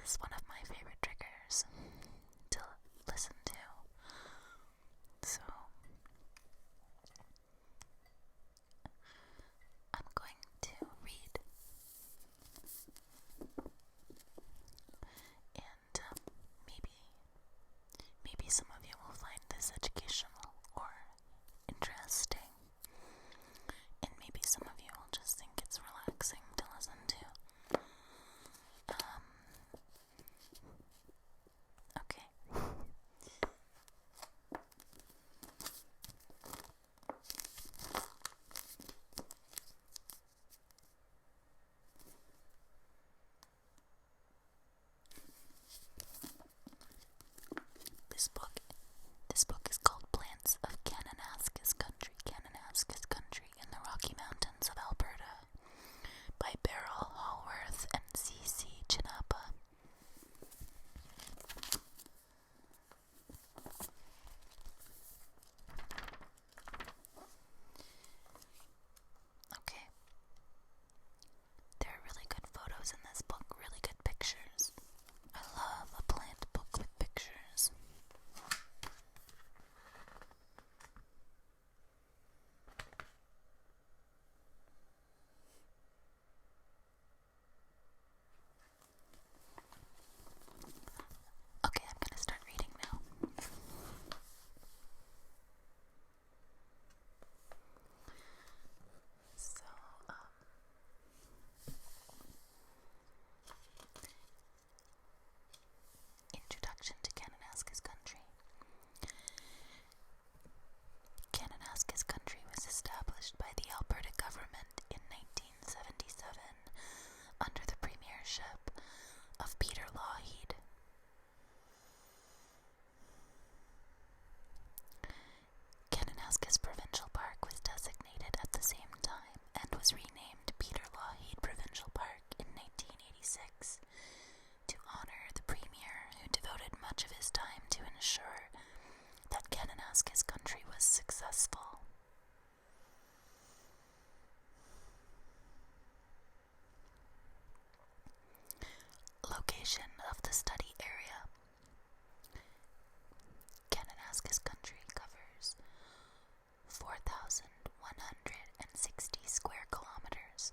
is one of my favorite triggers to listen to. So I'm going to read, and maybe some of you will find this educational or interesting, and maybe some of you will just think it's relaxing to listen to. Okay. This book is called Plants of Kananaskis Country in the Rocky Mountains of Alberta by Beryl Hallworth and C.C. Chinapa. Okay. There are really good photos in this book, really good pictures. I love a plant book with pictures. Okay, I'm gonna start reading now. So, Introduction to Kananaskis Country. Kananaskis Country was established by the Alberta government in 1977 under the premiership of Peter Lougheed. Kananaskis Provincial Park was designated at the same time and was renamed Peter Lougheed Provincial Park in 1986 to honor the premier who devoted much of his time to ensure that Kananaskis Country was successful. Location of the study area. Kananaskis Country covers 4,160 square kilometers.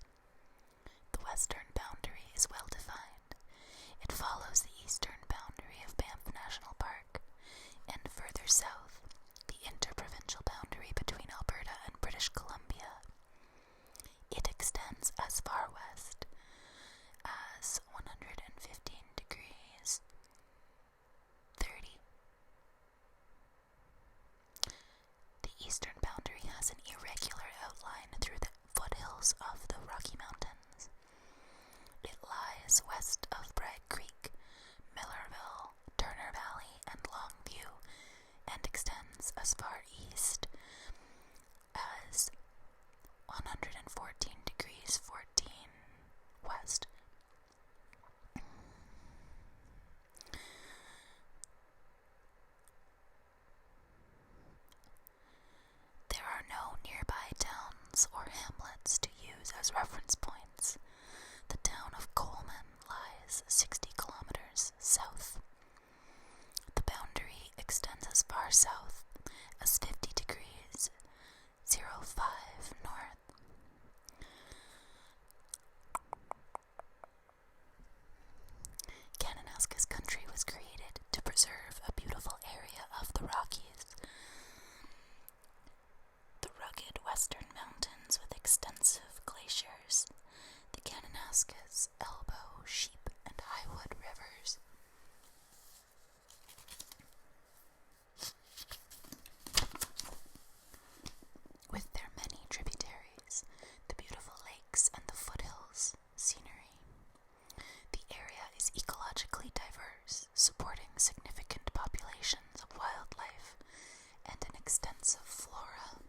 The western boundary is well defined. It follows the eastern boundary of Banff National Park, and further south, the interprovincial boundary between Alberta and British Columbia. It extends as far west as 115 degrees 30. The eastern boundary has an irregular outline through the foothills of the Rocky Mountains. It lies west of Bragg Creek, Millerville, Turner Valley, and Longview, and extends as far east as 114 degrees 14 west. There are no nearby towns or hamlets to use as reference points. The town of Coleman lies 60 kilometers south. The boundary extends as far south as 50 degrees 05 north. Kananaskis Country was created to preserve a beautiful area of the Rockies. The rugged western mountains with extensive glaciers, the Kananaskis, Elbow, Sheep, and Highwood rivers. With their many tributaries, the beautiful lakes and the foothills scenery. The area is ecologically diverse, supporting significant populations of wildlife and an extensive flora.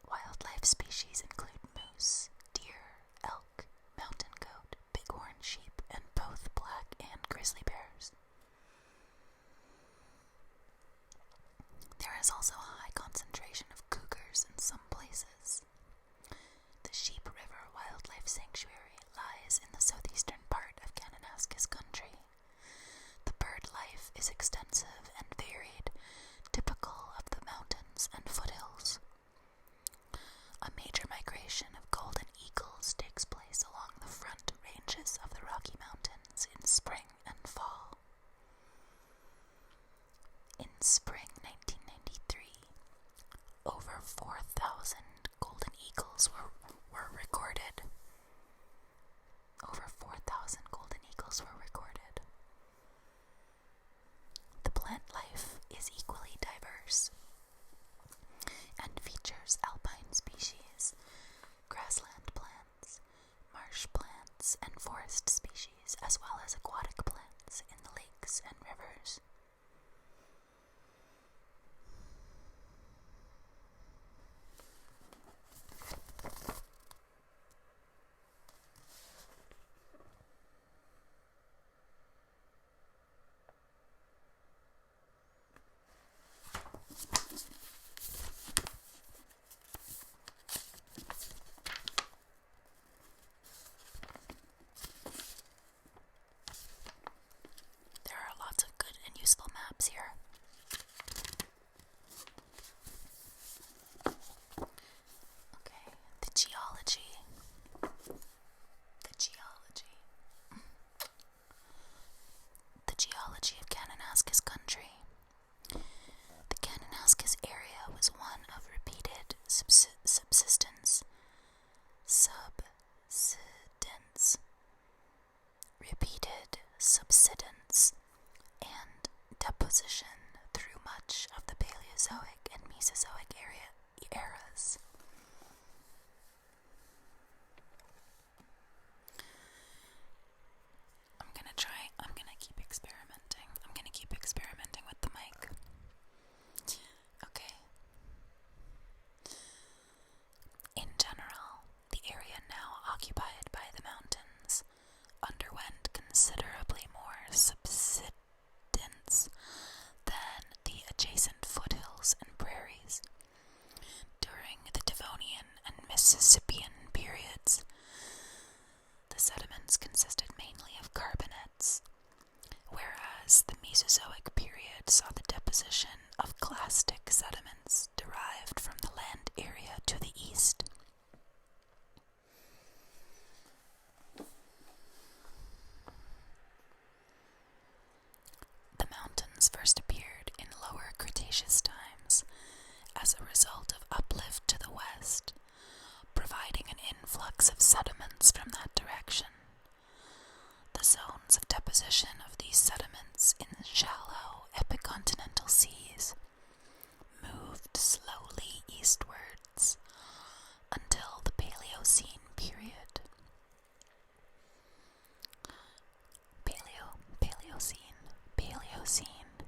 Wildlife species include moose, deer, elk, mountain goat, bighorn sheep, and both black and grizzly bears. There is also a high concentration of cougars in some places. The Sheep River Wildlife Sanctuary lies in the southeastern part of Canada. is extensive and varied, typical of the mountains and foothills. A major migration of golden eagles takes place along the front ranges of the Rocky Mountains in spring and fall. In spring 1993, over 4,000 golden eagles were recorded. Over 4,000 golden eagles were recorded. The plant life is equally diverse and features alpine species, grassland plants, marsh plants, and forest species, as well as aquatic plants in the lakes and rivers. Lots of good and useful maps here. Okay, the geology. The geology of Kananaskis country. The Kananaskis area was one of repeated subsidence, and deposition through much of the Paleozoic and Mesozoic eras. I'm gonna keep experimenting with the mic. Okay. In general, the area now occupied by the mountains underwent considerably more subsidence than the adjacent foothills and prairies. During the Devonian and Mississippian periods, the sediments consisted mainly of carbonates, whereas the Mesozoic period saw the deposition of clastic sediments derived from the land area to the east. The mountains first appeared in lower Cretaceous times as a result of uplift to the west, providing an influx of sediments from that direction. The zones of deposition of these sediments in shallow epicontinental seas moved slowly eastwards until the Paleocene period. Paleocene,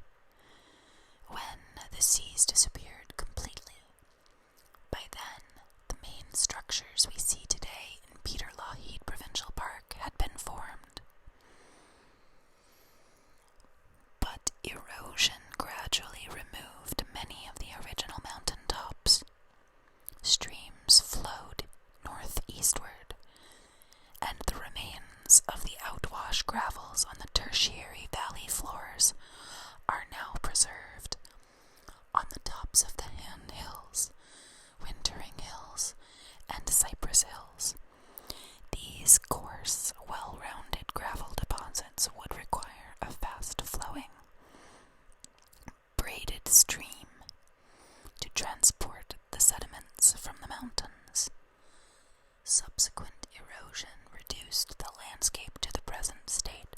when the seas disappeared completely. By then, the main structures we see today in Peter Lougheed Provincial Park had been formed. But erosion gradually removed many of the original mountain tops. Streams flowed northeastward, and the remains of the outwash gravels on the tertiary valley floors are now preserved on the tops of the Hand Hills, Wintering Hills, and Cypress Hills. These coarse, well-rounded gravel deposits would require a fast-flowing, braided stream to transport the sediments from the mountains. Subsequent erosion reduced the landscape to the present state,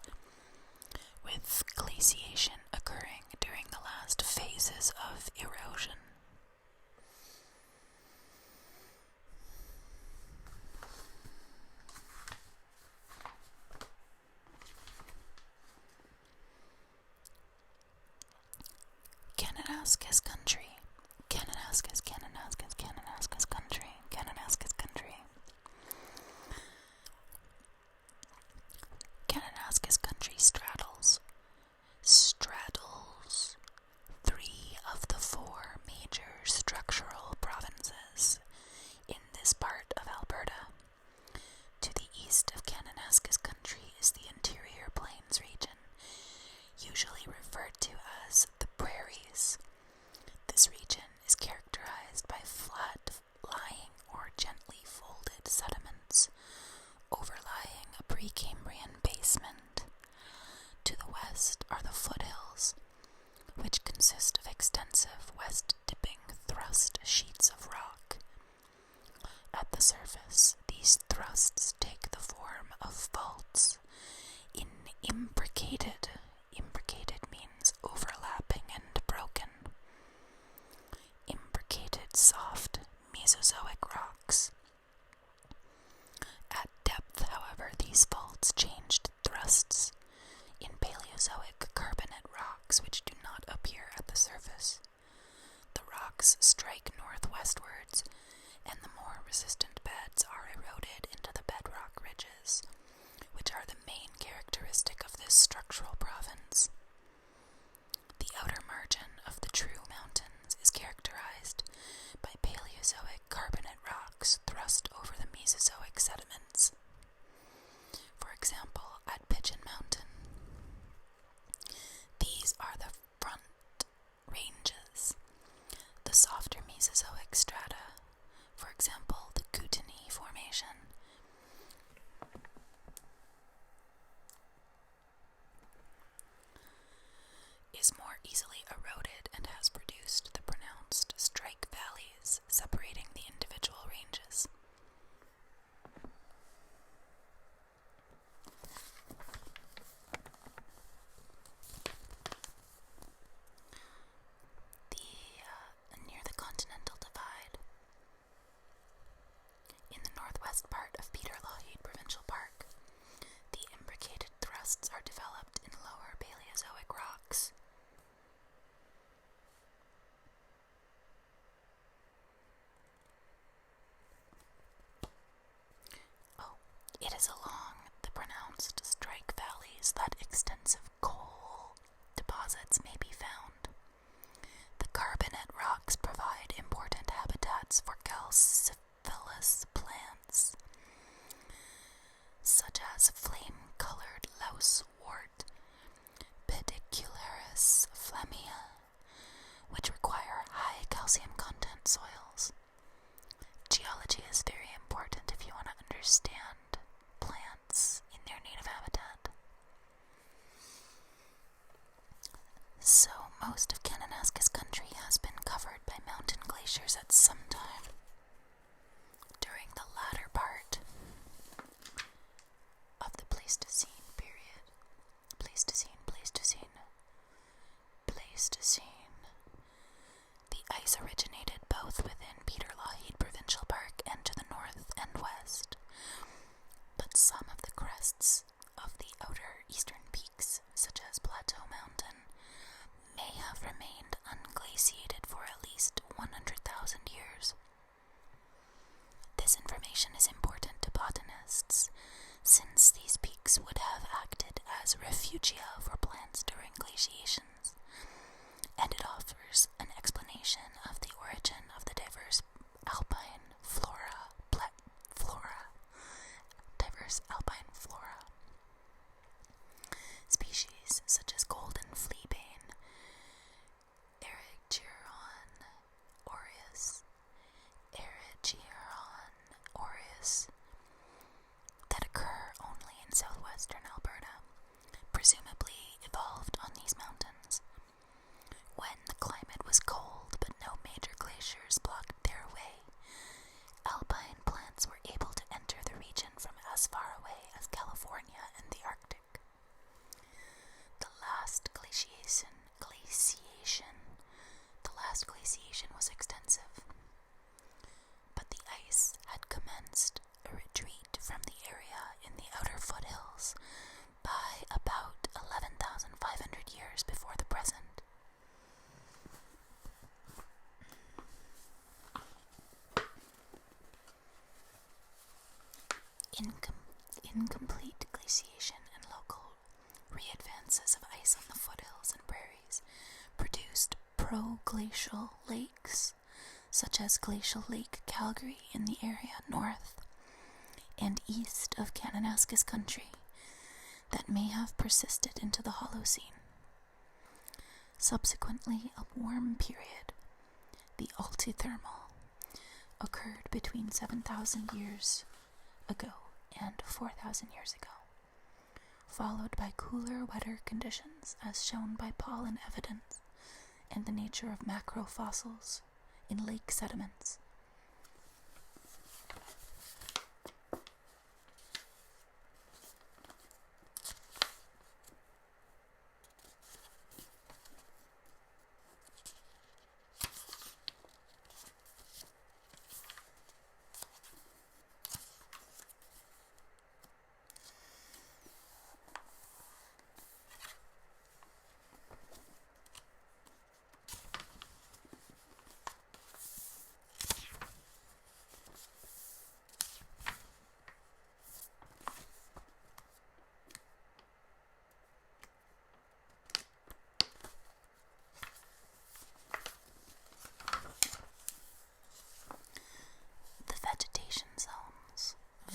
with glaciation occurring during the last phases of erosion. Kananaskis country. Kananaskis country. Kananaskis country straddles 3 of the 4 major structural provinces in this part of Alberta. To the east of Kananaskis country is the Interior Plains region, usually referred to Imbricated. Imbricated means overlapping and broken. Imbricated soft Mesozoic rocks. At depth, however, these faults changed thrusts in Paleozoic carbonate rocks which do not appear at the surface. The rocks strike northwestwards, and the more resistant beds are eroded into the bedrock ridges, which are the main characteristic of this structural province. The outer margin of the true mountains is characterized by Paleozoic carbonate rocks thrust over the Mesozoic sediments. For example, at Pigeon Mountain, these are the front ranges. The softer Mesozoic strata, for example, the Kootenai Formation, is more easily eroded and has produced the pronounced strike valleys separating the individual ranges. Near the Continental Divide, in the northwest part of Peter Lougheed Provincial Park, the imbricated thrusts are developed in lower Paleozoic rocks. It is along the pronounced strike valleys that extensive coal deposits may be found. The carbonate rocks provide important habitats for calciferous plants, such as flame-colored lousewort, pedicularis flammea, which require high calcium content soils. Geology is very important if you want to understand plants in their native habitat. So, most of Kananaskis country has been covered by mountain glaciers at some time. During the latter part of the Pleistocene period. Pleistocene. The ice originated both within Peter Lougheed Provincial Park and to the north and west. But some of the crests of the outer eastern peaks, such as Plateau Mountain, may have remained unglaciated for at least 100,000 years. This information is important to botanists, since these peaks would have acted as refugia for plants during glaciations, and it offers an explanation of the origin of the diverse alpine flora. Species such as golden fleabane, Erigeron aureus, that occur only in southwestern Alberta, presumably evolved on these mountains. When the climate was cold but no major glaciers blocked their way, alpine plants were able to enter the region from as far away as California and the Arctic. The last glaciation was extensive, but the ice had commenced a retreat from the area in the outer foothills by about 11,500 years before the present. Incomplete glaciation and local readvances of ice on the foothills and prairies produced proglacial lakes, such as Glacial Lake Calgary in the area north and east of Kananaskis country, that may have persisted into the Holocene. Subsequently, a warm period, the Altithermal, occurred between 7,000 years ago and 4,000 years ago, followed by cooler, wetter conditions as shown by pollen evidence and the nature of macrofossils in lake sediments.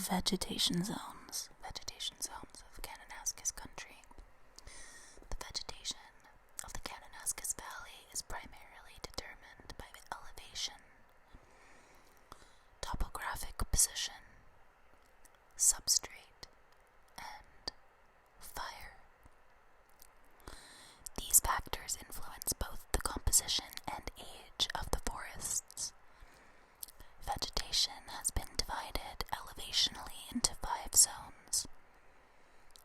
Vegetation zones. Vegetation zones of Kananaskis country. The vegetation of the Kananaskis Valley is primarily determined by the elevation, topographic position, substrate, and fire. These factors influence both the composition and age of the forests. Vegetation has been divided elevationally into 5 zones: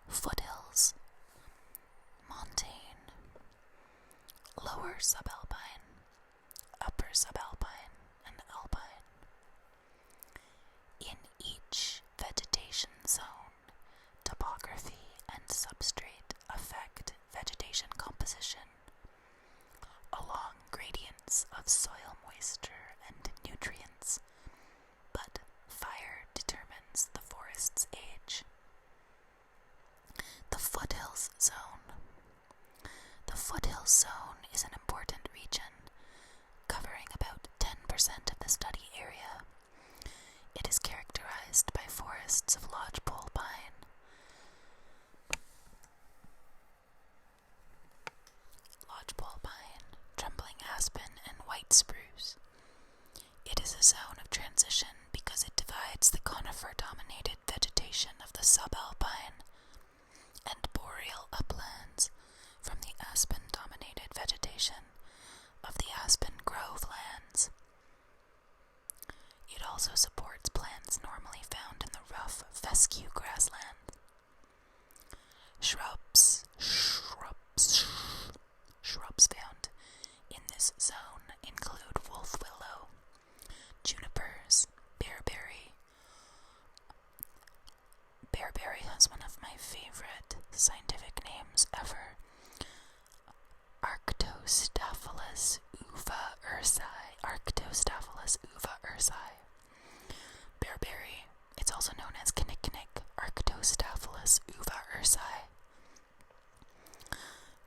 foothills, montane, lower subalpine, upper subalpine, and alpine. In each vegetation zone, topography and substrate affect vegetation composition along gradients of soil moisture and nutrients, but fire determines the forest's age. The foothills zone. The foothills zone is an important region, covering about 10% of the study area. It is characterized by forests of lodgepole pine, trembling aspen, and white spruce. It is a zone of transition because it divides the conifer-dominated vegetation of the subalpine and boreal uplands from the aspen-dominated vegetation of the aspen grove lands. It also supports plants normally found in the rough fescue grassland. Shrubs found in this zone include wolf willow, junipers, bearberry. Bearberry has one of my favorite scientific names ever: Arctostaphylos uva ursi. Arctostaphylos uva ursi. Bearberry. It's also known as kinnikinnick, Arctostaphylos uva ursi.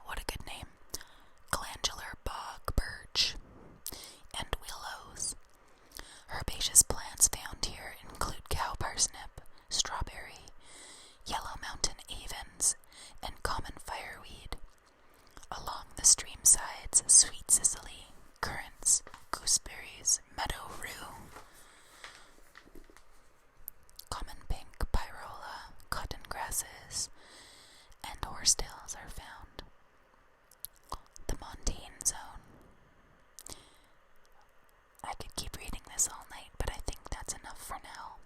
What a good name. Glandular bog birch and willows. Herbaceous plants found here include cow parsnip, strawberry, yellow mountain avens, and common fireweed. Along the stream sides, sweet cicely, currants, gooseberries, meadow rue, common pink pyrola, cotton grasses, and horsetails are found. The montane zone. I could keep reading this all night, but I think that's enough for now.